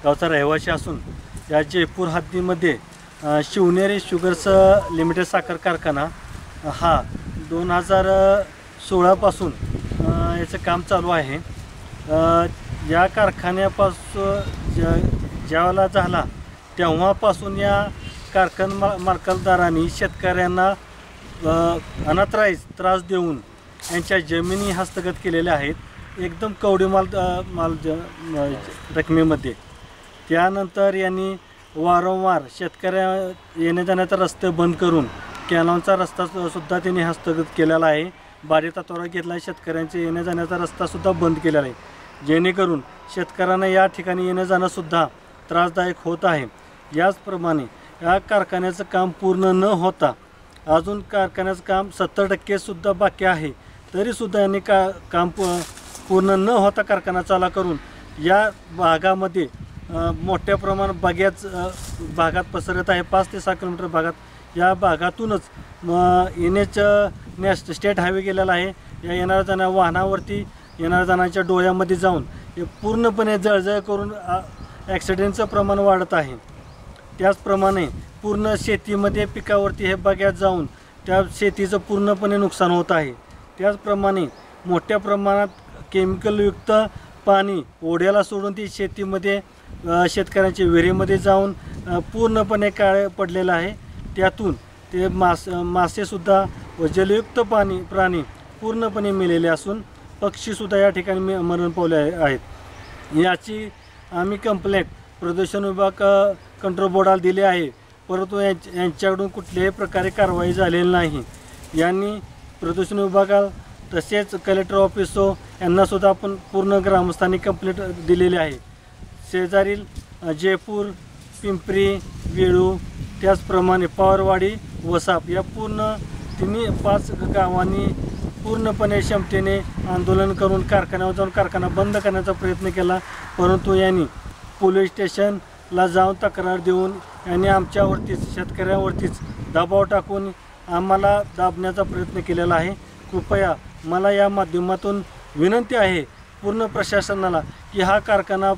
गावचा रहिवासी असून या जयपूर हद्दीमध्ये शिवनेरी शुगर्स लिमिटेड साखर कारखाना हा 2016पासून याचं काम चालू आहे। या कारखान्यापासून ज्यावेळेला झाला तेव्हापासून या मालकदारांनी शेतकऱ्यांना अनधिकृत त्रास देऊन यांच्या जमिनी हस्तगत केलेल्या आहेत, एकदम कवडीमाल रकमेमध्ये। त्यानंतर यांनी वारंवार शेतकऱ्या येण्या जाण्याचा रस्ते बंद करून कॅनॉनचा रस्ता सुद्धा त्यांनी हस्तगत केलेला आहे। बारी तत्वावर घेतला शेतकऱ्यांचे येण्या जाण्याचा रस्तासुद्धा बंद केलेला आहे, जेणेकरून शेतकऱ्यांना या ठिकाणी येणं जाणंसुद्धा त्रासदायक होत आहे। याचप्रमाणे या कारखान्याचं काम पूर्ण न होता अजून कारखान्याचं काम 70% सुद्धा बाकी आहे, तरीसुद्धा यांनी काम पूर्ण न होता कारखाना चालू करून या भागामध्ये मोठ्या प्रमाणात भागात पसरत आहे। 5 ते 6 किलोमीटर भागात या भागातूनच स्टेट हायवे गेलेला आहे। या येणाऱ्या जाणाऱ्या वाहनावरती येणाऱ्या जाण्याच्या डोळ्यामध्ये जाऊन हे पूर्णपणे जळजळ करून ॲक्सिडेंटचं प्रमाण वाढत आहे। त्याचप्रमाणे पूर्ण शेतीमध्ये पिकावरती हे बग्यात जाऊन त्या शेतीचं पूर्णपणे नुकसान होत आहे। त्याचप्रमाणे मोठ्या प्रमाणात केमिकलयुक्त पाणी ओढ्याला सोडून ती शेतीमध्ये शेतकऱ्यांच्या विहिरीमध्ये जाऊन पूर्णपणे काळे पडलेलं आहे। त्यातून ते मासेसुद्धा व जलयुक्त प्राणी पूर्णपणे मेलेले असून पक्षीसुद्धा या ठिकाणी मरण पावले आहेत। याची आम्ही कंप्लेंट प्रदूषण विभाग कंट्रोल बोर्डाला दिली आहे, परंतु यांच्याकडून कुठल्याही प्रकारे कारवाई झालेली नाही। यांनी प्रदूषण विभागाला तसेच कलेक्टर ऑफिस यांनासुद्धा आपण पूर्ण ग्रामस्थांनी कंप्लेंट दिलेली आहे। शेजारील जयपूर, पिंपरी, वेळू, त्याचप्रमाणे पवारवाडी, वसाप या पूर्ण 5 गावांनी पूर्णपणे क्षमतेने आंदोलन करून कारखान्यावर जाऊन कारखाना बंद करण्याचा प्रयत्न केला, परंतु यांनी पोलीस स्टेशनला जाऊन तक्रार देऊन यांनी आमच्यावरतीच शेतकऱ्यांवरतीच दबाव टाकून आम्हाला दाबण्याचा प्रयत्न केलेला आहे। कृपया मला या माध्यमातून विनंती आहे पूर्ण प्रशासनाला की हा कारखाना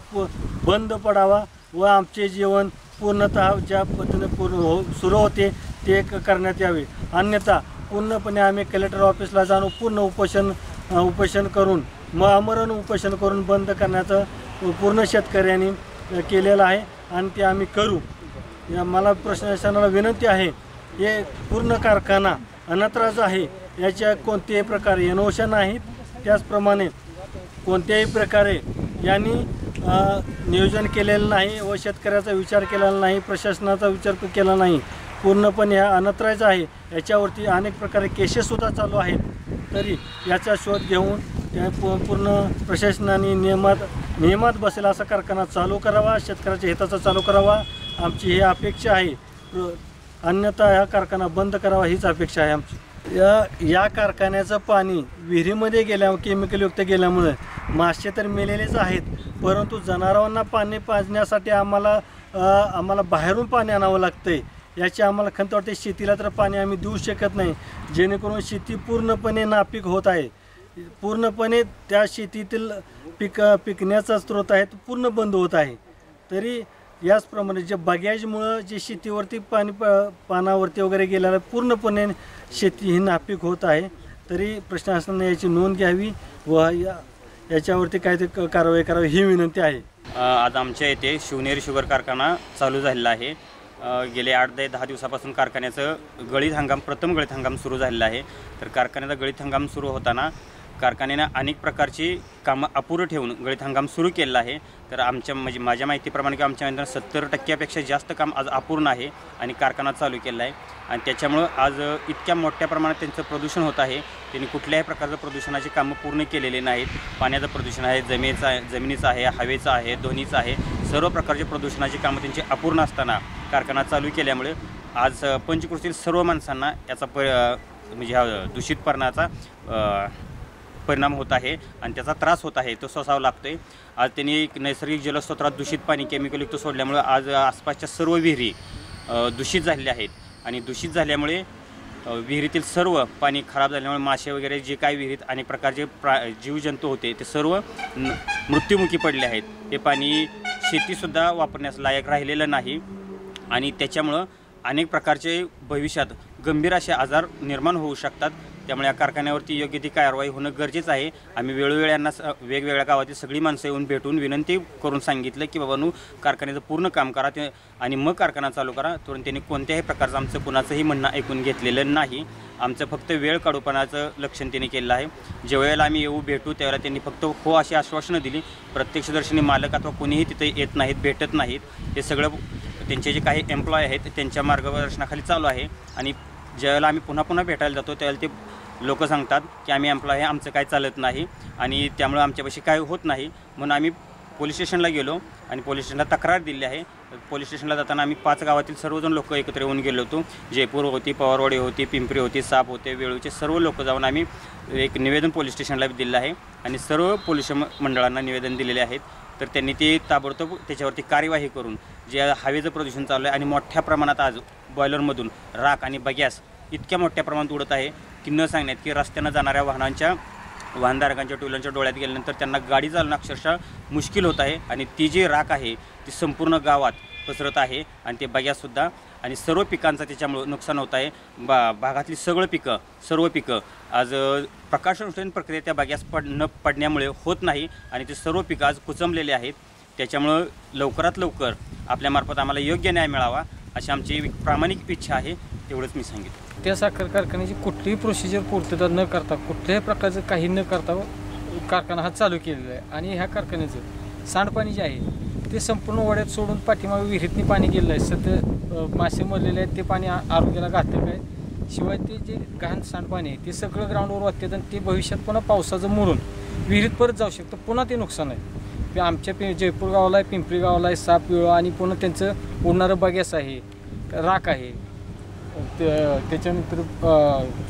बंद पडावा व आमचे जीवन पूर्णतः ज्या पद्धतीने सुरू होते ते करण्यात यावे, अन्यथा पूर्णपणे आम्ही कलेक्टर ऑफिसला जाऊन पूर्ण उपोषण करून आमरण उपोषण करून बंद करण्याचं पूर्ण शेतकऱ्यांनी केलेलं आहे आणि ते आम्ही करू। मला प्रशासनाला विनंती आहे, हे पूर्ण कारखाना अनधिकृत आहे, याच्या कोणत्याही प्रकारे NOC नाहीत, त्याचप्रमाणे कोणत्याही प्रकारे यांनी नियोजन केलेलं नाही व शेतकऱ्याचा विचार केलेला नाही, प्रशासनाचा विचार केला नाही, पूर्णपणे हा अनधिकृत आहे। याच्यावरती अनेक प्रकारे केसेससुद्धा चालू आहेत, तरी याचा शोध घेऊन त्या पूर्ण प्रशासनाने नियमात बसेल असा कारखाना चालू करावा, शेतकऱ्याच्या हिताचा चालू करावा, आमची ही अपेक्षा आहे। अन्यथा हा कारखाना बंद करावा हीच अपेक्षा आहे आमची। या कारखान्याचं पाणी विहिरीमध्ये केमिकलयुक्त गेल्यामुळे मासे तर मेलेलेच आहेत, परंतु जनावरांना पाणी पाजण्यासाठी आम्हाला बाहेरून पाणी आणावं लागतंय। याची आम्हाला खंत वाटते। शेतीला तर पाणी आम्ही देऊ शकत नाही, जेणेकरून शेती पूर्णपणे नापीक होत आहे, पूर्णपणे त्या शेतीतील पिकण्याचा स्रोत आहे तो पूर्ण बंद होत आहे। तरी याचप्रमाणे जे बगॅजमुळं जे शेतीवरती पानावरती वगैरे गेल्याला पूर्णपणे शेती ही नापीक होत आहे, तरी प्रशासनाने याची नोंद घ्यावी व याच्यावरती काहीतरी कारवाई करावी ही विनंती आहे। आज आमच्या येथे शिवनेरी शुगर कारखाना चालू झालेला आहे। गेले 8 ते 10 दिवसापासून कारखान्याचं प्रथम गळीत हंगाम सुरू झालेला आहे। तर कारखान्याचा गळीत हंगाम सुरू होताना कारखान्याने अनेक प्रकारची कामं अपुरं ठेवून गळीत हंगाम सुरू केलेला आहे। तर माझ्या माहितीप्रमाणे की आमच्या 70%पेक्षा जास्त काम आज अपूर्ण आहे आणि कारखाना चालू केला आहे आणि त्याच्यामुळं आज इतक्या मोठ्या प्रमाणात त्यांचं प्रदूषण होत आहे। त्यांनी कुठल्याही प्रकारचं प्रदूषणाची कामं पूर्ण केलेली नाहीत। पाण्याचं प्रदूषण आहे, जमिनीचं आहे, हवेचं आहे, ध्वनीचं आहे, सर्व प्रकारचे प्रदूषणाची कामं त्यांची अपूर्ण असताना कारखाना चालू केल्यामुळे आज पंचकृषीतील सर्व माणसांना याचा दूषितपणाचा परिणाम होत आहे आणि त्याचा त्रास होत आहे, तो सोसावा लागतोय। आज त्यांनी नैसर्गिक जलस्रोतात दूषित पाणी केमिकलयुक्त सोडल्यामुळे आज आसपासच्या सर्व विहिरी दूषित झालेल्या आहेत आणि दूषित झाल्यामुळे विहिरीतील सर्व पाणी खराब झाल्यामुळे मासे वगैरे जे काही विहिरीत अनेक प्रकारचे जीवजंतू होते ते सर्व मृत्युमुखी पडले आहेत। ते पाणी शेतीसुद्धा वापरण्यास लायक राहिलेलं नाही आणि त्याच्यामुळं अनेक प्रकारचे भविष्यात गंभीर असे आजार निर्माण होऊ शकतात. त्यामुळे या कारखान्यावरती योग्य ती कारवाई होणं गरजेचं आहे. आम्ही वेळोवेळी यांना वेगवेगळ्या गावातील सगळी माणसं येऊन भेटून विनंती करून सांगितलं की बाबांनो, कारखान्याचं पूर्ण काम करा ते आणि मग कारखाना चालू करा. तर त्यांनी कोणत्याही प्रकारचं आमचं कुणाचंही म्हणणं ऐकून घेतलेलं नाही. आमचं फक्त वेळ काढूपणाचं लक्षण त्यांनी केलं आहे. ज्यावेळेला आम्ही येऊ भेटू त्यावेळेला त्यांनी फक्त हो अशी आश्वासनं दिली. प्रत्यक्षदर्शनी मालक अथवा कोणीही तिथे येत नाहीत, भेटत नाहीत. हे सगळं त्यांचे जे काही एम्प्लॉय आहेत त्यांच्या मार्गदर्शनाखाली चालू आहे. आणि ज्यावेळेला आम्ही पुन्हा पुन्हा भेटायला जातो त्यावेळेला ते लोक सांगतात की आम्ही एम्प्लॉय आहे, आमचं काय चालत नाही आणि त्यामुळं आमच्यापाशी काय होत नाही. म्हणून आम्ही पोलीस स्टेशनला गेलो आणि पोलीस स्टेशनला तक्रार दिली आहे. पोलीस स्टेशनला जाताना आम्ही 5 गावातील सर्वजण लोक एकत्र येऊन गेलो होतो. जयपूर होती, पवारवाडी होती, पिंपरी होती, साप होते, वेळूचे सर्व लोक जाऊन आम्ही एक निवेदन पोलीस स्टेशनला दिलं आहे आणि सर्व पोलीस मंडळांना निवेदन दिलेले आहेत. तर त्यांनी ते ताबडतोब त्याच्यावरती कार्यवाही करून जे हवेचं प्रदूषण चालू आहे आणि मोठ्या प्रमाणात आज बॉयलरमधून राख आणि बगॅस इतक्या मोठ्या प्रमाणात उडत आहे की न सांगण्यात की रस्त्यानं जाणाऱ्या वाहनधारकांच्या टू व्हीलरच्या डोळ्यात गेल्यानंतर त्यांना गाडी चालवणं अक्षरशः मुश्किल होत आहे. आणि ती जी राख आहे ती संपूर्ण गावात पसरत आहे आणि ते बगॅससुद्धा आणि सर्व पिकांचं त्याच्यामुळं नुकसान होत आहे. भागातली सर्व पिकं आज प्रकाशसंश्लेषण प्रक्रिया त्या बगॅस पडण्यामुळे होत नाही आणि ते सर्व पिकं आज कुचंबलेले आहेत. त्याच्यामुळं लवकरात लवकर आपल्यामार्फत आम्हाला योग्य न्याय मिळावा अशी आमची प्रामाणिक इच्छा आहे. तेवढंच मी सांगितलं. त्या साखर कारखान्याची कुठलीही प्रोसिजर पूर्तता न करता, कुठल्याही प्रकारचं काही न करता कारखाना हा चालू केलेला आहे. आणि ह्या कारखान्याचं सांडपाणी जे आहे ते संपूर्ण वड्यात सोडून पाठीमागे विहिरीतनी पाणी गेलेलं आहे. सध्या मासे मरलेले आहेत, ते पाणी आरोग्याला घातक आहे. शिवाय ते जे घाण सांडपाणी आहे ते सगळं ग्राउंडवर वाहते आणि ते भविष्यात पुन्हा पावसाचं मुरून विहिरीत परत जाऊ शकतं. पुन्हा ते नुकसान आहे. आमच्या जयपूर गावाला आहे, पिंपरी गावाला आहे, साप विळा आणि पुन्हा त्यांचं उडणारं बगॅस आहे, राख आहे, त्याच्यानंतर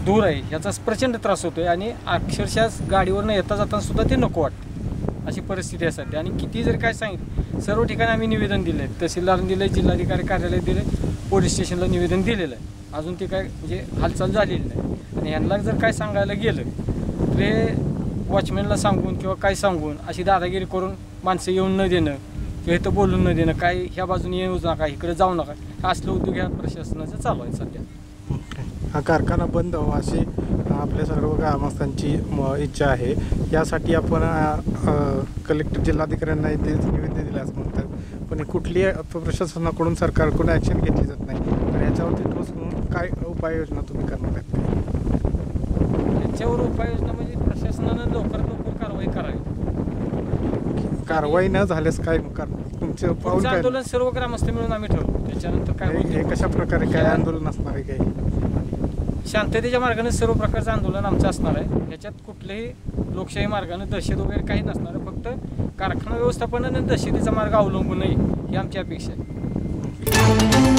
धूर आहे. ह्याचा प्रचंड त्रास होतो आहे आणि अक्षरशः गाडीवरनं येता जाताना सुद्धा ते नको वाटतं अशी परिस्थिती असते. आणि किती जरी काय सांगितलं, सर्व ठिकाणी आम्ही निवेदन दिलं आहे, तहसीलदारांनी दिलं आहे, जिल्हाधिकारी कार्यालयात दिलं आहे, पोलीस स्टेशनला निवेदन दिलेलं आहे. अजून ते काय म्हणजे हालचाल झालेली नाही. आणि ह्यांना जर काय सांगायला गेलं तर हे वॉचमॅनला सांगून किंवा काय सांगून अशी दादागिरी करून माणसं येऊन न देणं किंवा इथं बोलून न देणं, काय ह्या बाजूने येऊच नका, इकडे जाऊ नका, हा असलं उद्योग ह्या प्रशासनाचं चालू आहे सध्या. हा कारखाना बंद व्हावा अशी आपल्या सर्व ग्रामस्थांची इच्छा आहे. यासाठी आपण कलेक्टर जिल्हाधिकाऱ्यांना इथे निवेदन दिलं असं म्हणतात. पण कुठलीही प्रशासनाकडून सरकारकडून ॲक्शन घेतली जात नाही. तर याच्यावरती ठोस म्हणून काय उपाययोजना तुम्ही करणार आहेत? याच्यावर उपाययोजना म्हणजे प्रशासनानं लवकरात लवकर कारवाई करावी. कारवाई न झाल्यास काय तुमचं पाऊल काय? आंदोलन सर्व ग्रामस्थ मिळून आम्ही ठरवू. त्याच्यानंतर काय हे कशा प्रकारे काय आंदोलन असणार आहे? काही शांततेच्या मार्गाने सर्व प्रकारचं आंदोलन आमचं असणार आहे. याच्यात कुठल्याही लोकशाही मार्गाने दहशत वगैरे काही नसणार आहे. फक्त कारखाना व्यवस्थापनाने दहशतीचा मार्ग अवलंबू नये ही आमची अपेक्षा आहे.